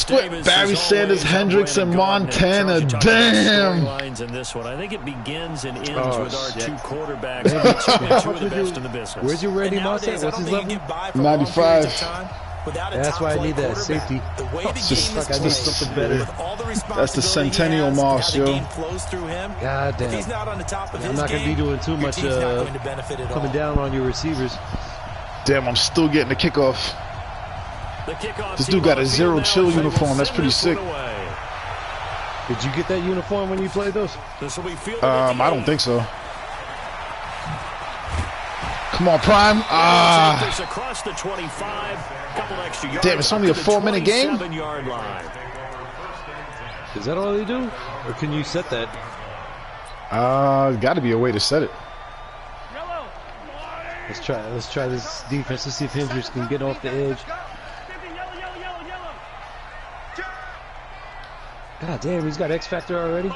split Barry Sanders, Hendricks, and Montana. Damn. In this one, I think it begins and ends with our two quarterbacks. Two of the best in the business. Where's your Randy Moss at? What's his level? 95. That's why I need that safety. It's just, I need something better. That's the Centennial Moss, yo. God damn. I'm not going to be doing too much coming down on your receivers. Damn, I'm still getting the kickoff. This dude got a zero chill uniform. That's pretty sick. Did you get that uniform when you played those? I don't think so. Come on, Prime. Damn, it's only a 4-minute game? Is that all they do? Or can you set that? Got to be a way to set it. Let's try this defense. Let's see if Hendricks can get off the edge. God damn, he's got X Factor already. We're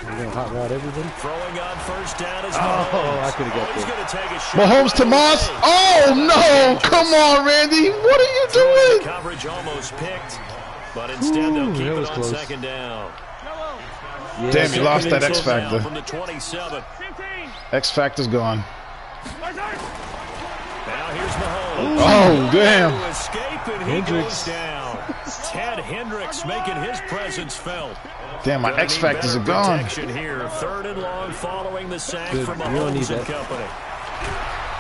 gonna hot rod everybody. Throwing on first down is I could have got that. Mahomes to Moss. Oh no! Come on, Randy. What are you doing? Coverage almost picked, but instead they'll keep it on second down. Yeah, damn, he lost that X Factor. From the 27. X Factor's gone. Now here's Mahomes. Oh, damn. Hendricks. Ted Hendricks making his presence felt. Damn, my X Factors are gone. Here. Third and long following the sack from Mahomes and company.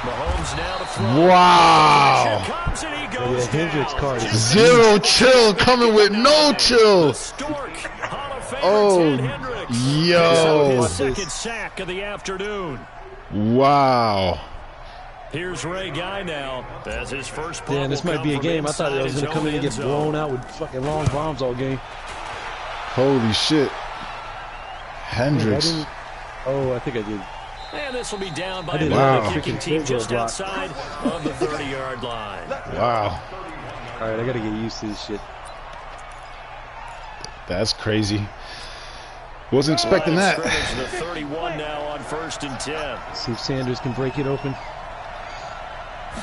Mahomes now to throw. Wow. Yeah, Hendricks card is zero chill coming with no chill. Oh, yo. Second sack of the afternoon. Wow. Here's Ray Guy now as his first. Damn, this might be a game. I thought I was going to come in and get blown out with fucking long bombs all game. Holy shit. Hendricks. I think I did. And this will be down by the kicking team just outside of the 30-yard line. Wow. All right, I got to get used to this shit. That's crazy. Wasn't expecting that. The 31 now on 1st and 10. See if Sanders can break it open.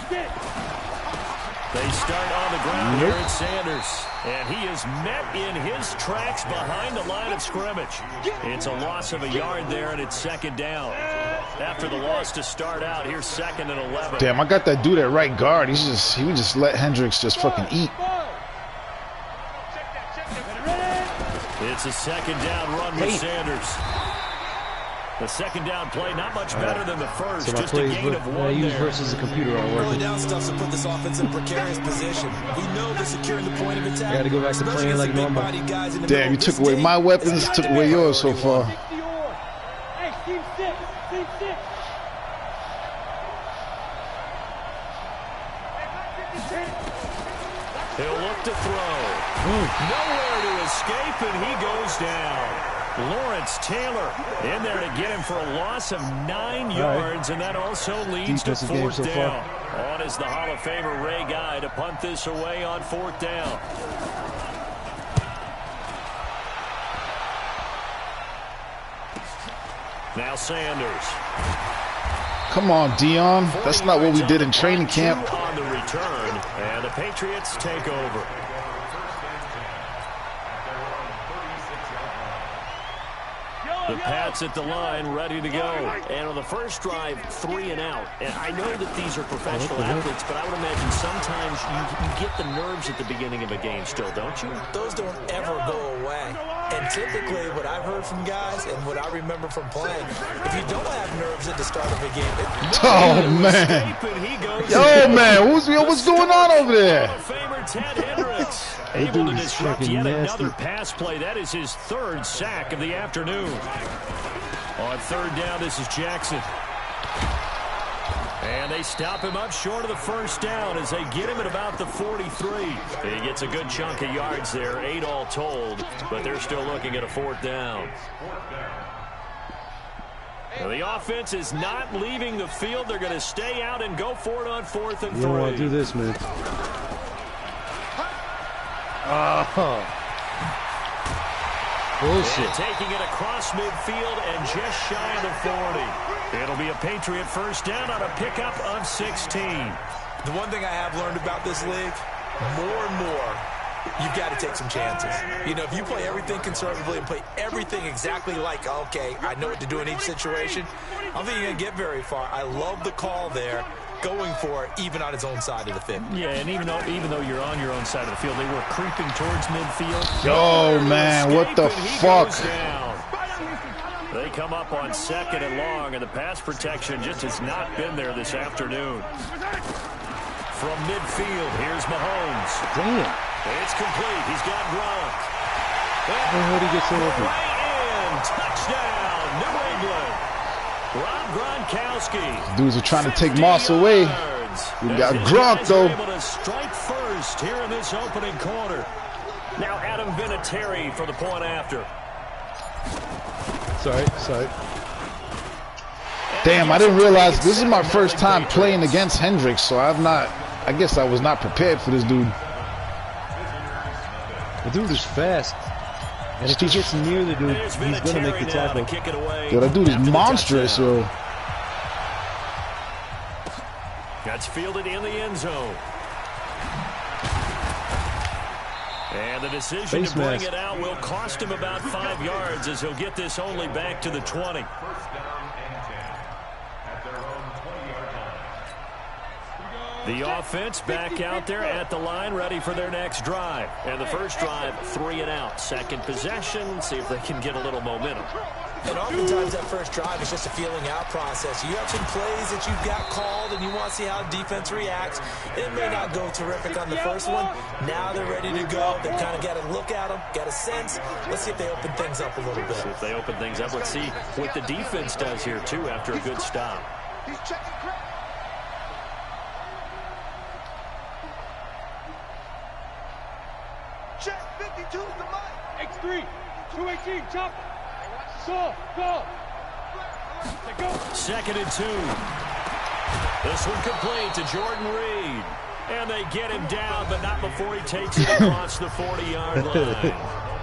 They start on the ground here at Sanders. And he is met in his tracks behind the line of scrimmage. It's a loss of a yard there, and it's second down. After the loss to start out, here's 2nd and 11. Damn, I got that dude at right guard. He would just let Hendricks just fucking eat. It's a second down run with Sanders. The second down play, not much better than the first. So just a gain of 1 use versus a computer all working. Down stuff to put this offense in a precarious position. We know they're securing the point of attack. I got to go back to playing like normal. Damn, you took away my weapons, took away yours so far. He'll look to throw. Nowhere to escape, and he goes down. Lawrence Taylor in there to get him for a loss of 9 yards, and that also leads to 4th down. On is the Hall of Famer Ray Guy to punt this away on 4th down. Now Sanders. Come on, Dion. That's not what we did in training camp. On the return, and the Patriots take over. The Pats at the line, ready to go. And on the first drive, 3 and out. And I know that these are professional athletes, but I would imagine sometimes you get the nerves at the beginning of a game still, don't you? Those don't ever go away. And typically, what I've heard from guys and what I remember from playing, if you don't have nerves at the start of a game, oh man, yo man, what's going on over there? Ted Hendricks able to disrupt yet another pass play. That is his 3rd sack of the afternoon. On 3rd down, this is Jackson. And they stop him up short of the 1st down as they get him at about the 43. He gets a good chunk of yards there, 8 all told, but they're still looking at a 4th down. Now the offense is not leaving the field. They're going to stay out and go for it on 4th and 3. You don't want to do this, man. Bullshit. And taking it across midfield and just shy of the 40. It'll be a Patriot first down on a pickup of 16. The one thing I have learned about this league, more and more, you've got to take some chances. You know, if you play everything conservatively and play everything exactly like, okay, I know what to do in each situation, I don't think you're going to get very far. I love the call there, going for it, even on his own side of the field. Yeah, and even though you're on your own side of the field, they were creeping towards midfield. Yo, man, what the fuck? They come up on 2nd and long, and the pass protection just has not been there this afternoon. From midfield, here's Mahomes. Damn. It's complete. He's got Gronk. How did he get so open? Right in. Touchdown, New England. Rob Gronkowski. Dudes are trying to take Moss away. We got Gronk, though. Able to strike first here in this opening quarter. Now Adam Vinatieri for the point after. Sorry. Damn, I didn't realize this is my first time playing against Hendricks, so I guess I was not prepared for this dude. The dude is fast. And if he gets near the dude, he's going to make the tackle. Yo, that dude is monstrous, yo. That's fielded in the end zone. And the decision to bring it out will cost him about 5 yards as he'll get this only back to the 20. The offense back out there at the line, ready for their next drive. And the first drive, 3 and out. Second possession, see if they can get a little momentum. And oftentimes that first drive is just a feeling out process. You have some plays that you've got called and you want to see how the defense reacts. It may not go terrific on the first one. Now they're ready to go. They've kind of got to look at them, got a sense. Let's see if they open things up a little bit. See if they open things up. Let's see what the defense does here, too, after a good stop. He's checking credit. Check 52 to Mike. X3, 218, chop. Go. 2nd and 2. This one complete to Jordan Reed. And they get him down, but not before he takes it across the 40-yard line.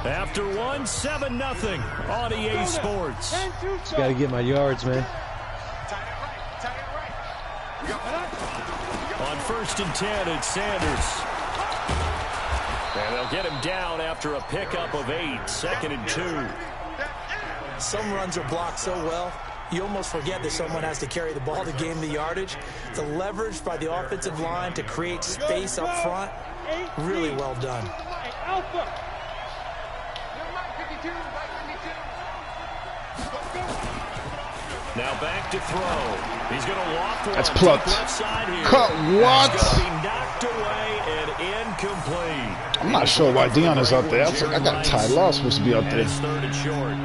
After 1, 7-0 on EA Sports. Got to get my yards, man. On 1st and 10, it's Sanders. And they'll get him down after a pickup of 8. 2nd and 2. Some runs are blocked so well, you almost forget that someone has to carry the ball to gain the yardage. The leverage by the offensive line to create space up front, really well done. Now back to throw. He's going to walk for That's plucked. Cut what? It's going to be knocked away and incomplete. I'm not sure why Dion is out there. I got Ty Law supposed to be out there. It's 3rd and short.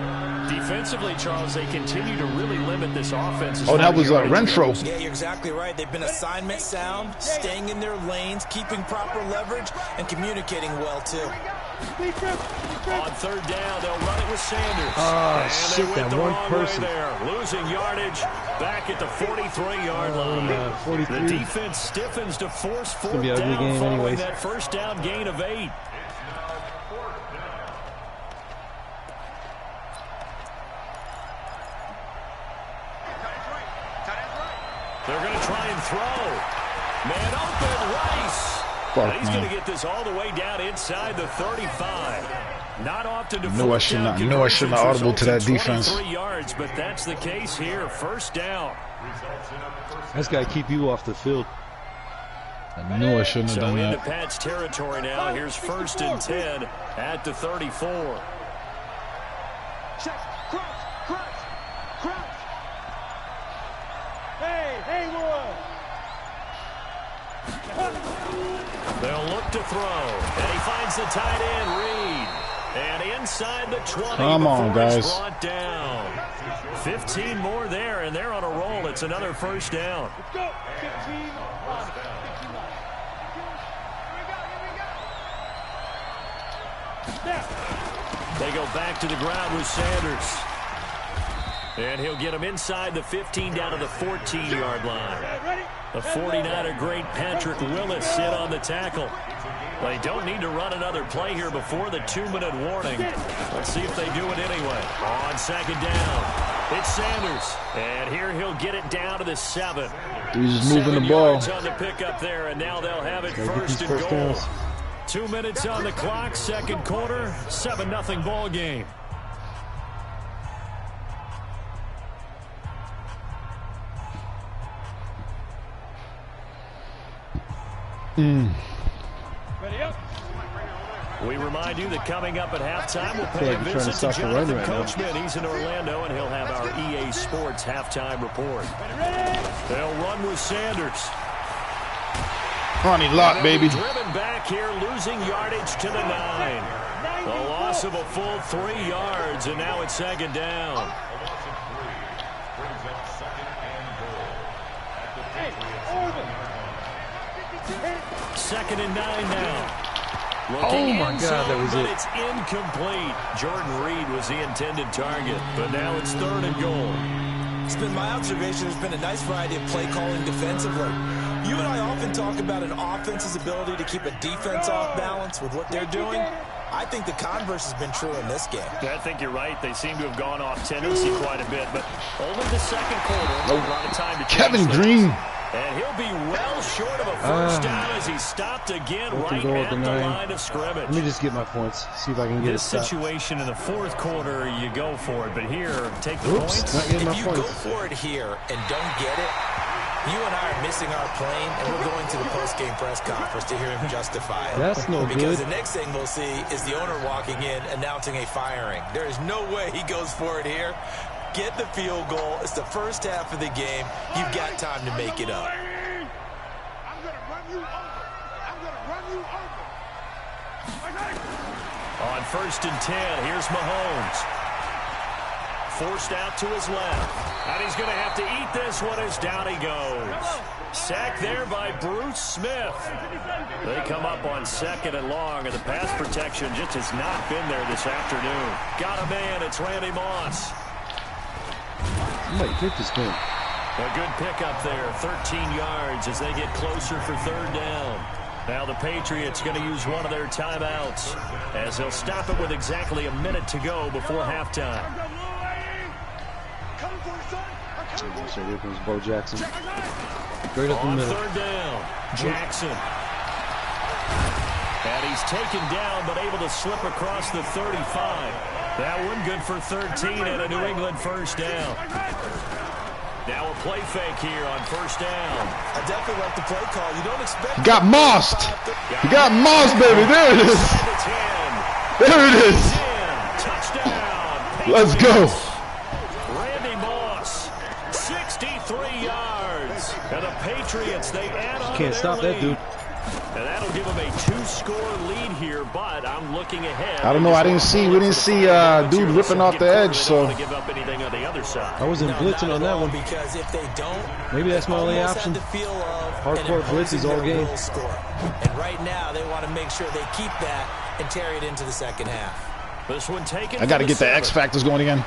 Defensively, Charles, they continue to really limit this offense. Oh, that was Renfro. Yeah, you're exactly right. They've been assignment sound, staying in their lanes, keeping proper leverage, and communicating well, too. On 3rd down, they'll run it with Sanders. Oh, shit, that one person. There, losing yardage back at the 43-yard line. 43. The defense stiffens to force 4th be an ugly down game following anyways. that first down gain of 8. They're going to try and throw. Man open, Rice. He's going to get this all the way down inside the 35. Not often to No, I should not audible to that defense. 23 yards, but that's the case here. First down. That's got to keep you off the field. I knew I shouldn't have done So into that. Pat's territory now. Here's 1st and 10 at the 34. Check, crouch. Hey, Wood. They'll look to throw, and he finds the tight end, Reed. And inside the 20. Come on, guys. Brought down. 15 more there, and they're on a roll. It's another first down. Let's go. 15 line. They go back to the ground with Sanders. And he'll get him inside the 15 down to the 14-yard line. The 49er great Patrick Willis in on the tackle. They don't need to run another play here before the 2-minute warning. Let's see if they do it anyway. On 2nd down. It's Sanders, and here he'll get it down to the 7. He's just moving the ball. On the pickup there, and now they'll have it first and goal. Downs. 2 minutes on the clock, second quarter, 7-0 ball game. Ready up. We remind you that coming up at halftime, we'll pay a visit to Jonathan Coachman. He's in Orlando, and he'll have our EA Sports halftime report. They'll run with Sanders. Ronnie Lott, baby. Driven back here, losing yardage to the 9. A loss of a full 3 yards, and now it's second down. Second and 9 now. Oh my God, that was it. It's incomplete. Jordan Reed was the intended target, but now it's third and goal. It's been my observation. There's been a nice variety of play calling defensively. You and I often talk about an offense's ability to keep a defense off balance with what they're doing. I think the converse has been true in this game. I think you're right. They seem to have gone off tendency quite a bit, but only the second quarter. A lot of time to Kevin things. Green. And he'll be well short of a first down as he stopped again right at the line of scrimmage. Let me just get my points. See if I can get this it situation in the fourth quarter, you go for it. But here, take the points. Not getting my if you points. go for it here and don't get it, you and I are missing our plane, and we're going to the post-game press conference to hear him justify it. That's no because good. the next thing we'll see is the owner walking in announcing a firing. There is no way he goes for it here. Get the field goal. It's the first half of the game. You've got time to make it up. On first and 10, here's Mahomes. Forced out to his left. And he's going to have to eat this one as down he goes. Sacked there by Bruce Smith. They come up on second and long, and the pass protection just has not been there this afternoon. Got a man. It's Randy Moss. You might get this game. A good pickup there, 13 yards as they get closer for third down. Now the Patriots going to use one of their timeouts as they'll stop it with exactly a minute to go before halftime. So here comes Bo Jackson. Straight up the On middle. third down, Jackson. And he's taken down but able to slip across the 35. That one good for 13 and a New England first down. Now a play fake here on first down. I definitely like the play call. You don't expect... He got mossed. He got mossed, baby. There it is. There it is. Touchdown. Let's go. Randy Moss, 63 yards. And the Patriots, they add on. Can't stop that dude. And that'll give them a 2-score lead here, but I'm looking ahead. I don't know. We didn't see dude ripping off the edge, so. Give up anything on the other side. I wasn't blitzing on that one. Because if they don't, maybe that's my only option. Hardcore blitzes all game. And right now, they want to make sure they keep that and carry it into the second half. This one taken. I got to get the X factors going again.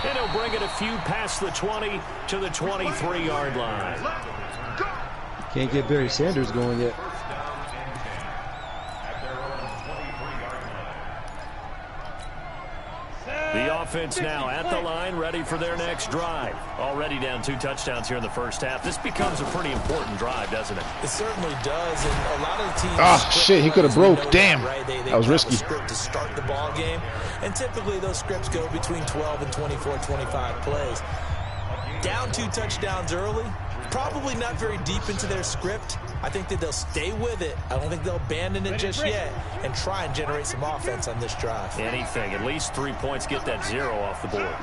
And he'll bring it a few past the 20 to the 23-yard line. Can't get Barry Sanders going yet. The offense now at the line, ready for their next drive. Already down 2 touchdowns here in the first half. This becomes a pretty important drive, doesn't it? It certainly does, and a lot of the teams... Ah, shit, he could have broke. Damn. Right? They that was risky. Script to start the ball game, and typically those scripts go between 12 and 24, 25 plays. Down 2 touchdowns early, probably not very deep into their script. I think that they'll stay with it. I don't think they'll abandon it just yet and try and generate some offense on this drive. Anything. At least 3 points. Get that 0 off the board.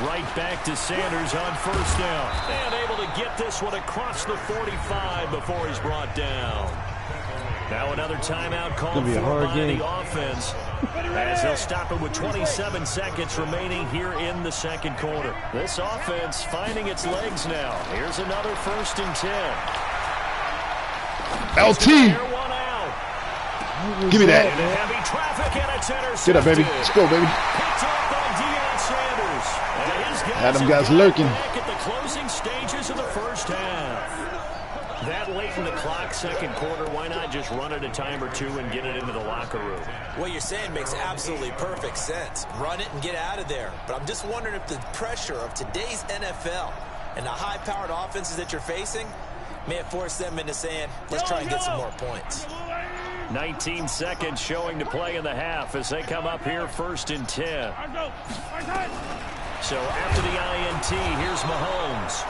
Right back to Sanders on first down. And able to get this one across the 45 before he's brought down. Now another timeout called for by the offense as they'll stop it with 27 seconds remaining here in the second quarter. This offense finding its legs now. Here's another first and 10. LT. Give me that. Heavy traffic and it's intercepted. Get up, baby. Let's go, baby. Picked up by Deion Sanders. And his guys Had them guys lurking. back at the closing stages of the first half. That late in the clock, second quarter, why not just run it a time or two and get it into the locker room? What you're saying makes absolutely perfect sense. Run it and get out of there. But I'm just wondering if the pressure of today's NFL and the high-powered offenses that you're facing may have forced them into saying, let's try and get some more points. 19 seconds showing to play in the half as they come up here 1st and 10. So after the INT, here's Mahomes.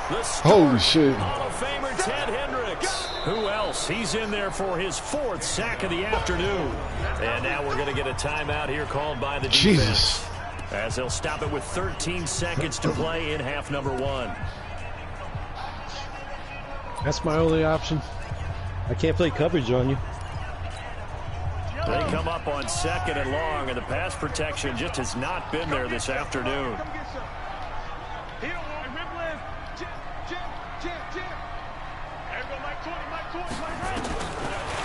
Holy shit. Hall of Famer Ted Hendricks. Who else? He's in there for his 4th sack of the afternoon. And now we're going to get a timeout here called by the defense. Jesus. As they'll stop it with 13 seconds to play in half number 1. That's my only option. I can't play coverage on you. They come up on 2nd and long, and the pass protection just has not been there this afternoon.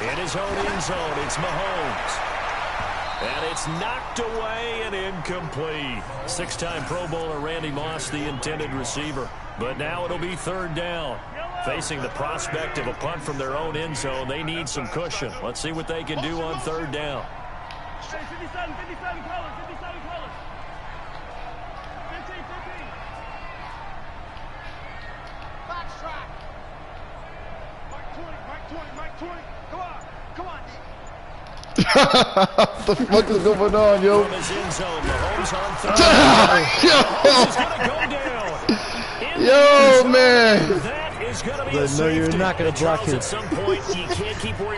In his own end zone, it's Mahomes. And it's knocked away and incomplete. 6-time Pro Bowler Randy Moss, the intended receiver. But now it'll be 3rd down. Facing the prospect of a punt from their own end zone, they need some cushion. Let's see what they can do on 3rd down. 57 colors. 15. Box track. Mike 20. Come on, D. What the fuck is going on, yo? From his end zone, Mahomes on 3rd. Mahomes is going to go down. Yo, man. No, you're not going to block him.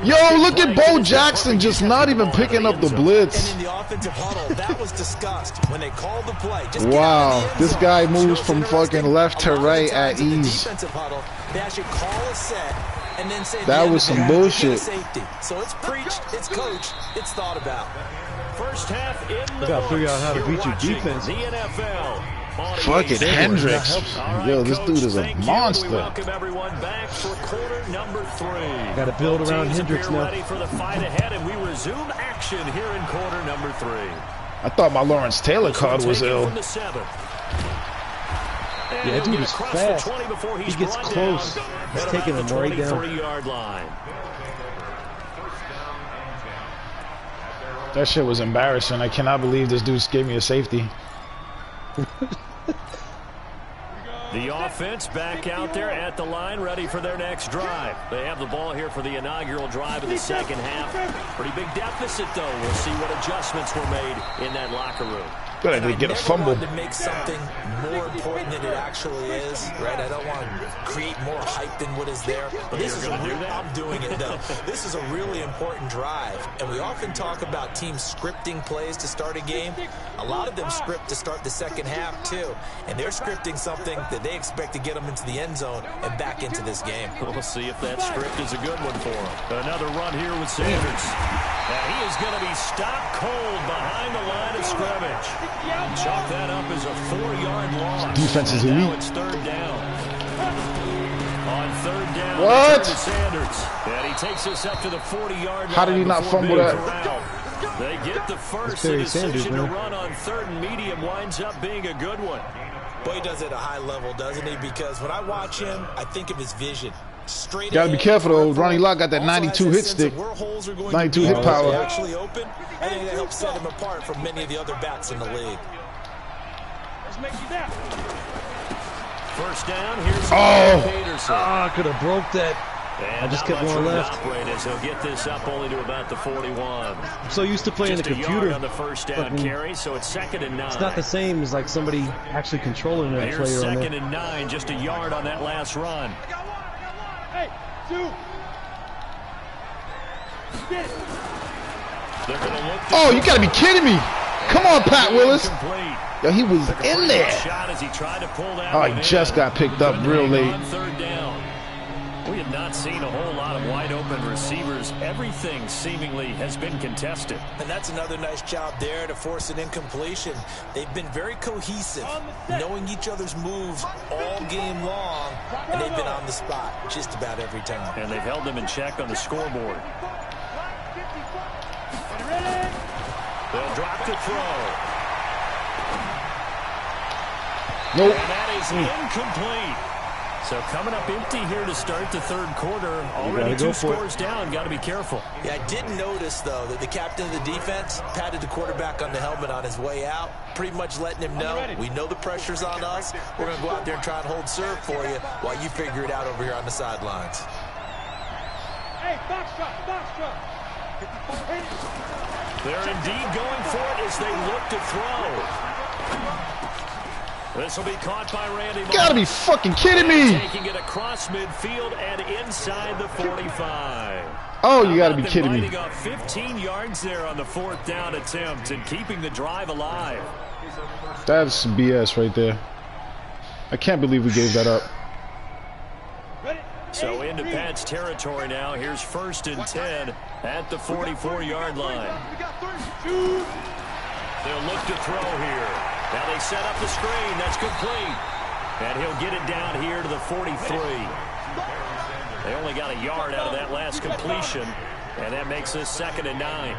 Yo, look at Bo Jackson just not even picking up the blitz. And in the offensive huddle, that was discussed when they called the play. Wow, this guy moves from fucking left to right at ease. They actually call a set and then say that was some bullshit. Safety. So it's preached, it's coached, it's thought about. First half in the You got to figure out how to beat your defense. The NFL. Fucking Hendricks. Right, yo, this Coach, dude is a monster. We welcome everyone back for quarter number 3. Got to build around Hendricks now. Ready for the fight ahead, and we resume action here in quarter number 3. I thought my Lawrence Taylor card was ill. Yeah, that dude is fast. He gets close. He's taking him right down. Yard line. That shit was embarrassing. I cannot believe this dude gave me a safety. The offense back out there at the line, ready for their next drive. They have the ball here for the inaugural drive of the second half. Pretty big deficit, though. We'll see what adjustments were made in that locker room. Good idea to get a fumble. To make something more important than it actually is, right? I don't want to create more hype than what is there. But this is I'm doing it, though. This is a really important drive. And we often talk about teams scripting plays to start a game. A lot of them script to start the second half, too. And they're scripting something that they expect to get them into the end zone and back into this game. We'll see if that script is a good one for them. Another run here with Sanders. Now he is going to be stopped cold behind the line of scrimmage. Chalk that up as a 4-yard loss. Defense is elite. Now it's 3rd down. On 3rd down, what? Sanders. And he takes us up to the 40-yard line. How did he not fumble that? They get the first. The decision to run on 3rd and medium winds up being a good one. Boy, he does it at a high level, doesn't he? Because when I watch him, I think of his vision. Straight gotta be careful though. Ronnie Lott got that 92 hit stick, 92 hit power. Actually open. I think that helps set him apart from many of the other backs in the league. First down. Here's Peterson. I could have broke that. And I just kept going left. He'll get this up only to about the 41. I'm so used to playing just the computer on the first down carry, so it's 2nd and 9. It's not the same as like somebody actually controlling that player. Here's on 2nd and 9, just a yard on that last run. Hey, 2. Oh, you gotta be kidding me! Come on, Pat Willis. Yo, he was in there. Oh, he just got picked up real late. We have not seen a whole lot of wide open receivers. Everything seemingly has been contested. And that's another nice job there to force an incompletion. They've been very cohesive, knowing each other's moves all game long, and they've been on the spot just about every time. And they've held them in check on the scoreboard. They'll drop the throw. Nope. And that is incomplete. So coming up empty here to start the third quarter. Already 2 scores down. Got to be careful. Yeah, I did notice, though, that the captain of the defense patted the quarterback on the helmet on his way out, pretty much letting him know, we know the pressure's on us. We're going to go out there and try and hold serve for you while you figure it out over here on the sidelines. Hey, box truck, box truck. They're indeed going for it as they look to throw. This will be caught by Randy. You gotta be fucking kidding me. Taking it across midfield and inside the 45. Oh, you gotta be kidding me. Off 15 yards there on the 4th down attempt and keeping the drive alive. That's some BS right there. I can't believe we gave that up. So into Pat's territory now. Here's 1st and 10 at the 44-yard line. They'll look to throw here. Now they set up the screen. That's complete. And he'll get it down here to the 43. They only got a yard out of that last completion. And that makes this 2nd and 9.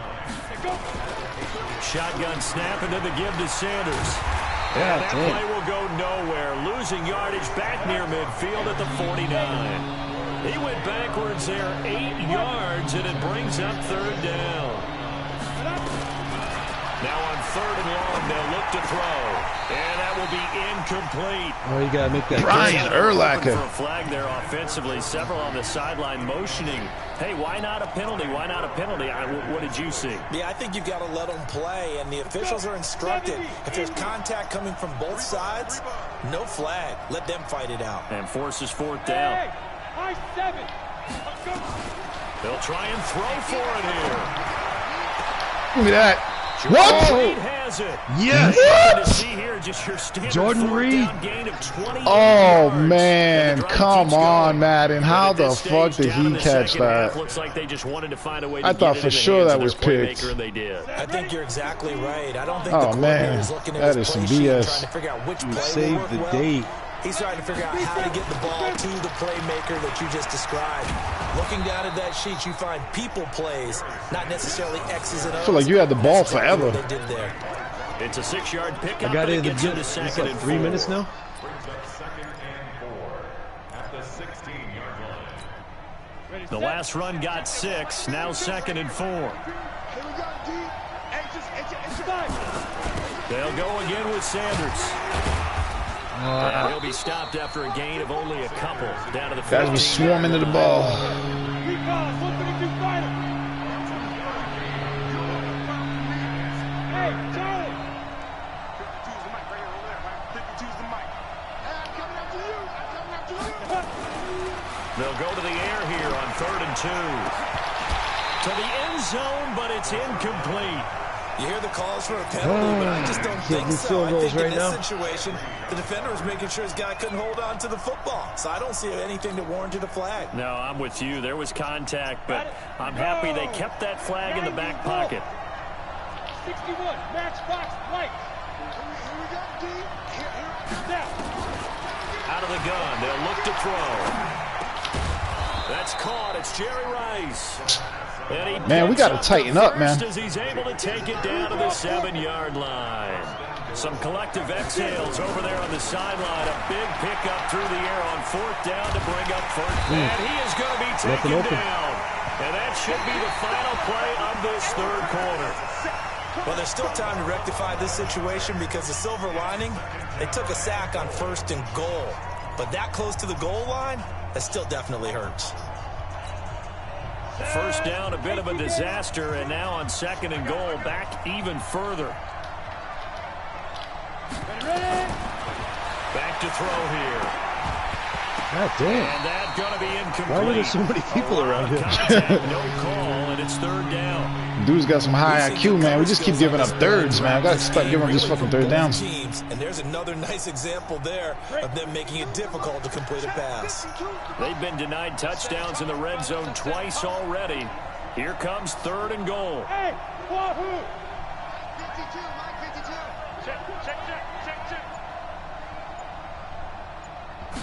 Shotgun snap and then the give to Sanders. And that play will go nowhere. Losing yardage back near midfield at the 49. He went backwards there 8 yards, and it brings up 3rd down. Now on 3rd and long, they'll look to throw. And that will be incomplete. Oh, you got to make that. Brian Urlacher. For a flag there offensively. Several on the sideline motioning. Hey, why not a penalty? Why not a penalty? What did you see? Yeah, I think you've got to let them play, and the officials are instructed. If there's contact coming from both sides, no flag. Let them fight it out. And forces 4th down. Hey, high 7. They'll try and throw for it here. Give me that. What? Reed has it. Yes. What? See here, just your Jordan Reed. Gain of 20 Oh, yards. man. Come on, Madden. How the fuck did he catch that? Looks like they just wanted to find a way to I thought get it for in the sure hands that of was their picked. playmaker, and they did. I think you're exactly right. I don't think Oh, the coordinator man. is looking at That his is some play sheet and BS. trying to figure out which play will Save work the well. day. He's trying to figure out how to get the ball to the playmaker that you just described. Looking down at that sheet, you find people plays, not necessarily X's and O's. I feel like you had the ball forever. They did there. It's a 6-yard pickup. I got it in the gets gym. to It's 2nd like and 3 4. minutes now. The last run got 6. Now 2nd and 4. They'll go again with Sanders. And he'll be stopped after a gain of only a couple. Down to the 15. Guys were swarming to the ball. Hey, Charlie. They'll go to the air here on 3rd and 2. To the end zone, but it's incomplete. You hear the calls for a penalty, but I just don't think so. I think in this situation, the defender was making sure his guy couldn't hold on to the football. So I don't see anything that warranted a flag. No, I'm with you. There was contact, but I'm happy they kept that flag in the back pocket. 61, Matchbox Lights. Out of the gun, they'll look to throw. That's caught. It's Jerry Rice. Man, we got to tighten up, man. As he's able to take it down to the 7-yard line. Some collective exhales over there on the sideline. A big pickup through the air on 4th down to bring up 1st. And he is going to be taken down. And that should be the final play of this 3rd quarter. Well, there's still time to rectify this situation because the silver lining, they took a sack on 1st and goal. But that close to the goal line, that still definitely hurts. 1st down, a bit of a disaster, and now on 2nd and goal, back even further. Back to throw here. God damn. And that's going to be incomplete. Why were there so many people around here? No call, and it's 3rd down. Dude's got some high IQ, man. We just keep giving up thirds, man. I got to stop giving up these fucking 3rd downs. And there's another nice example there of them making it difficult to complete a pass. They've been denied touchdowns in the red zone twice already. Here comes 3rd and goal. Hey, Wahoo! 52, Mike 52. Check.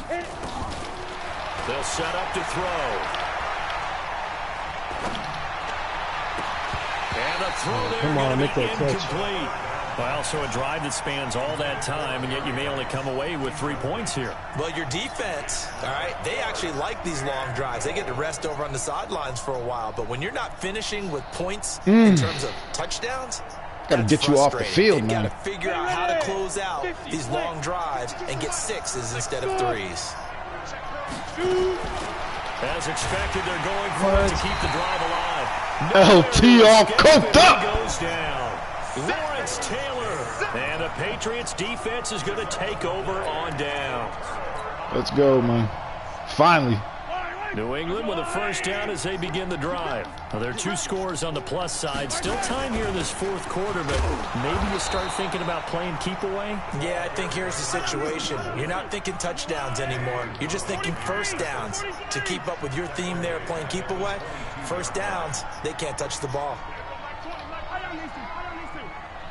Hit it. They'll set up to throw. And a throw there come on, make that catch. incomplete. Well, so a drive that spans all that time, and yet you may only come away with 3 points here. Well, your defense, all right, they actually like these long drives. They get to rest over on the sidelines for a while. But when you're not finishing with points in terms of touchdowns, got to get you off the field, man. Got to figure out how to close out these long drives and get 6s instead of 3s. As expected, they're going for it to keep the drive alive. LT all coked up. Goes down. Lawrence Taylor. And the Patriots defense is going to take over on down. Let's go, man. Finally. New England with a first down as they begin the drive. Now, there are 2 scores on the plus side. Still time here in this 4th quarter, but maybe you start thinking about playing keep away? Yeah, I think here's the situation. You're not thinking touchdowns anymore. You're just thinking first downs. To keep up with your theme there, playing keep away, first downs, they can't touch the ball.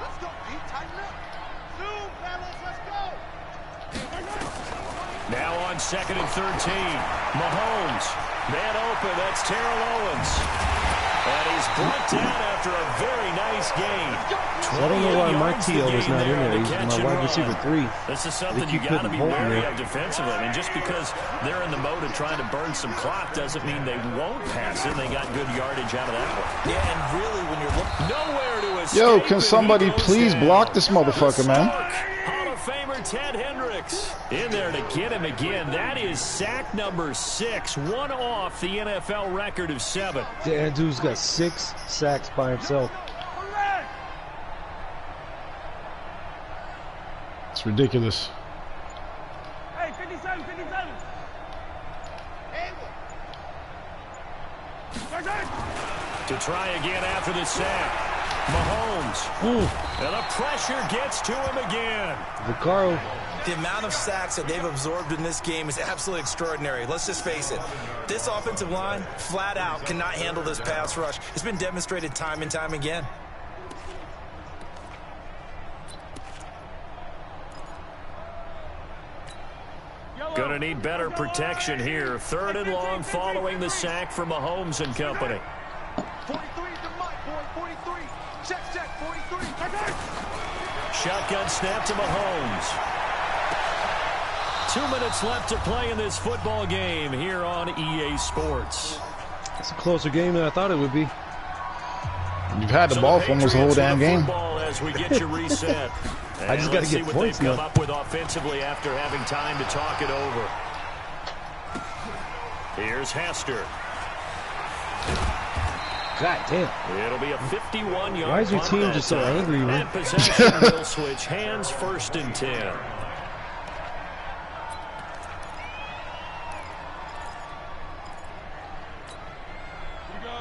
Let's go, Pete. Tighten up. Zoom, fellas. Let's go. Now on 2nd and 13. Mahomes. Man open. That's Terrell Owens. And he's brought down after a very nice gain. I don't know why Martio was not in there. He's my wide receiver 3. This is something you got to be wary of defensively. I mean, just because they're in the mode of trying to burn some clock doesn't mean they won't pass it. They got good yardage out of that one. Yeah, and really when you're looking nowhere to escape. Yo, can somebody please block this motherfucker, man? Hall of Famer Ted Hendricks in there to get him again. That is sack number 6, one off the NFL record of 7. That dude's got 6 sacks by himself. It's ridiculous. Hey, 57, 57. To try again after the sack. Mahomes. And the pressure gets to him again. Vaccaro. The amount of sacks that they've absorbed in this game is absolutely extraordinary. Let's just face it. This offensive line, flat out, cannot handle this pass rush. It's been demonstrated time and time again. Going to need better protection here. 3rd and long following the sack from Mahomes and company. 43 to Mike, boy. 43. Check, 43. Shotgun snap to Mahomes. 2 minutes left to play in this football game here on EA Sports. It's a closer game than I thought it would be. You've had the ball for almost the whole damn game. As we get you reset. I just got to get points now. Come up with offensively after having time to talk it over. Here's Hester. God damn. It'll be a 51-yard. Why is your team just so angry, man? And possession will switch hands. 1st and 10.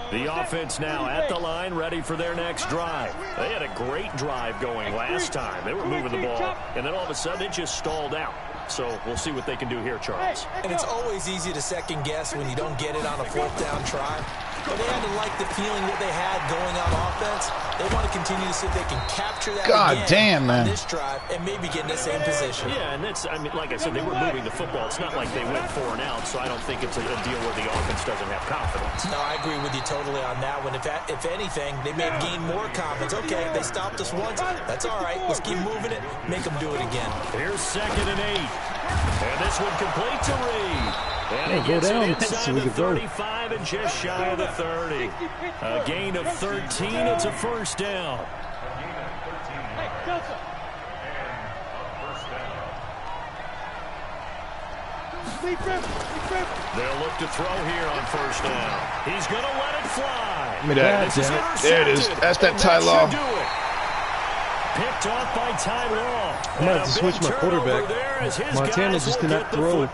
The offense now at the line, ready for their next drive. They had a great drive going last time. They were moving the ball, and then all of a sudden it just stalled out. So we'll see what they can do here, Charles. And it's always easy to second guess when you don't get it on a 4th down try. But they had to like the feeling that they had going on offense. They want to continue to see if they can capture that again on this drive and maybe get in the same position. Yeah, and that's, I mean, like I said, they were moving the football. It's not like they went 4 and out, so I don't think it's a deal where the offense doesn't have confidence. No, I agree with you totally on that one. If anything, they may have gained more confidence. Okay, they stopped us once. That's all right. Let's keep moving it. Make them do it again. Here's 2nd and 8. And this one complete to Reed. And he go gets down it inside so we the can go. 35 and just shy of the 30. A gain of 13. It's a 1st down. Hey, Delta. They'll look to throw here on 1st down. He's going to let it fly. Give me that. There it is. That's that Ty Law. Picked off by Ty Law. I might have to switch my quarterback. Montana just cannot throw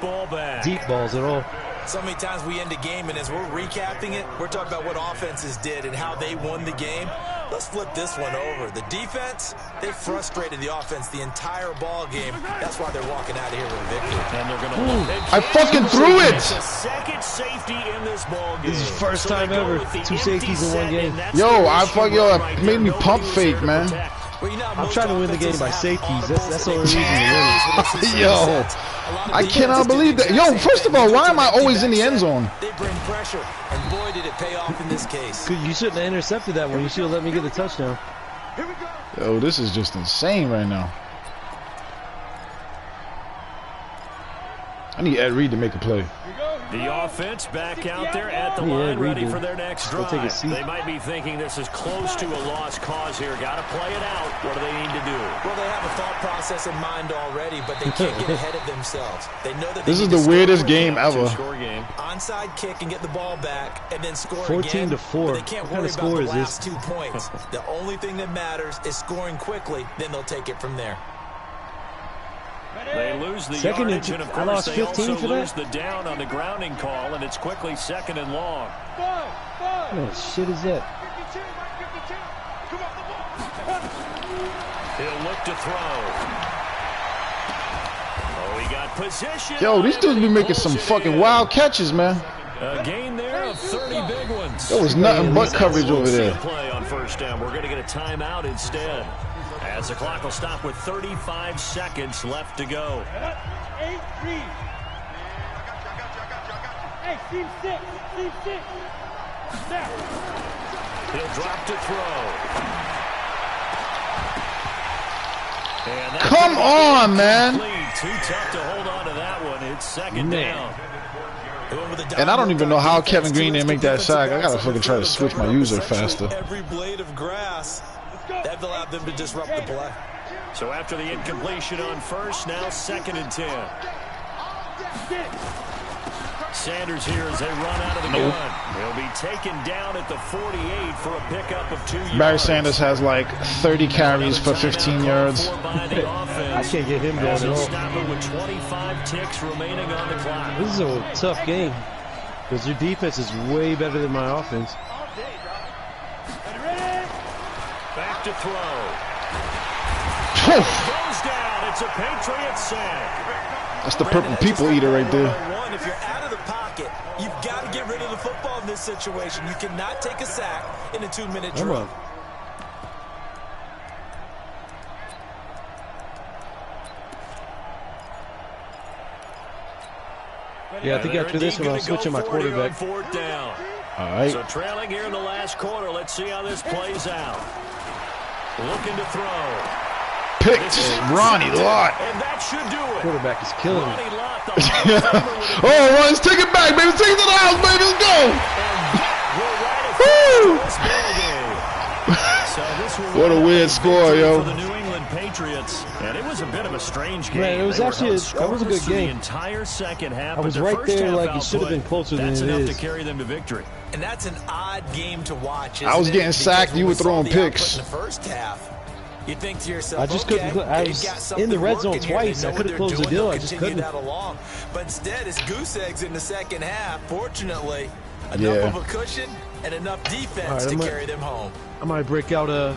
deep balls at all. So many times we end a game, and as we're recapping it, we're talking about what offenses did and how they won the game. Let's flip this one over. The defense, they frustrated the offense the entire ball game. That's why they're walking out of here with a victory. And they're going to I fucking threw it. The second safety in this ball game. This is first time ever. 2 safeties in one game. Yo, it made me pump fake, man. I'm trying to win the game by safeties. That's the only reason to win. Yo, I cannot believe that. Yo, first of all, why am I always in the end zone? They bring pressure, and boy, did it pay off in this case. You shouldn't have intercepted that one. You should have let me get the touchdown. Here we go. Yo, this is just insane right now. I need Ed Reed to make a play. The offense back out there at the line, ready for their next drive. They might be thinking this is close to a lost cause here. Got to play it out. What do they need to do? Well, they have a thought process in mind already, but they can't get ahead of themselves. They know that this is the weirdest game ever. Onside kick and get the ball back, and then score 14 to 4. But they can't worry about the last 2 points. The only thing that matters is scoring quickly. Then they'll take it from there. They lose the yardage, and of course they also lose the down on the grounding call, and it's quickly 2nd and long. What shit is that? He'll look to throw. Oh, he got position. Yo, these dudes be making some fucking wild catches, man. A gain there of 30 big ones. There was nothing but coverage over there. Play on 1st down. We're going to get a timeout instead, as the clock will stop with 35 seconds left to go. Hey, team 6. He'll drop to throw. Come on, man. Too tough to hold on to that one. It's 2nd down. And I don't even know how Kevin Green didn't make that sack. I gotta fucking try to switch my user faster. Every blade of grass that allowed them to disrupt the play. So after the incompletion on 1st, now 2nd and 10. Sanders here as they run out of the gun. He'll be taken down at the 48 for a pickup of 2 yards. Barry Sanders has like 30 carries for 15 yards. I can't get him going at all. With 25 ticks remaining on the clock. This is a tough game because your defense is way better than my offense. Back to throw. Goes down. It's a Patriot sack. That's the purple people eater right there. If you're out of the pocket, you've got to get rid of the football in this situation. You cannot take a sack in a 2-minute drill. Yeah, I think after this one, I'm switching my quarterback. 4th down. All right. So trailing here in the last quarter. Let's see how this plays out. Looking to throw. Picked Ronnie Lott. And that should do it. Quarterback is killing me. Oh, let's take it back, baby. Let's take it to the house, baby. Let's go. Woo! What a weird score, yo. For the New England Patriots, and it was a bit of a strange game. Man, it was actually that was a good game. The entire second half. I was right there, like it should have been closer than it is. That's enough to carry them to victory. And that's an odd game to watch. I was getting sacked. You were throwing picks. In the first half. You think to yourself, I just couldn't. I was in the red zone twice. I could have closed the deal. I just couldn't. But instead, it's goose eggs in the second half. Fortunately, enough of a cushion and enough defense to carry them home. I might break out a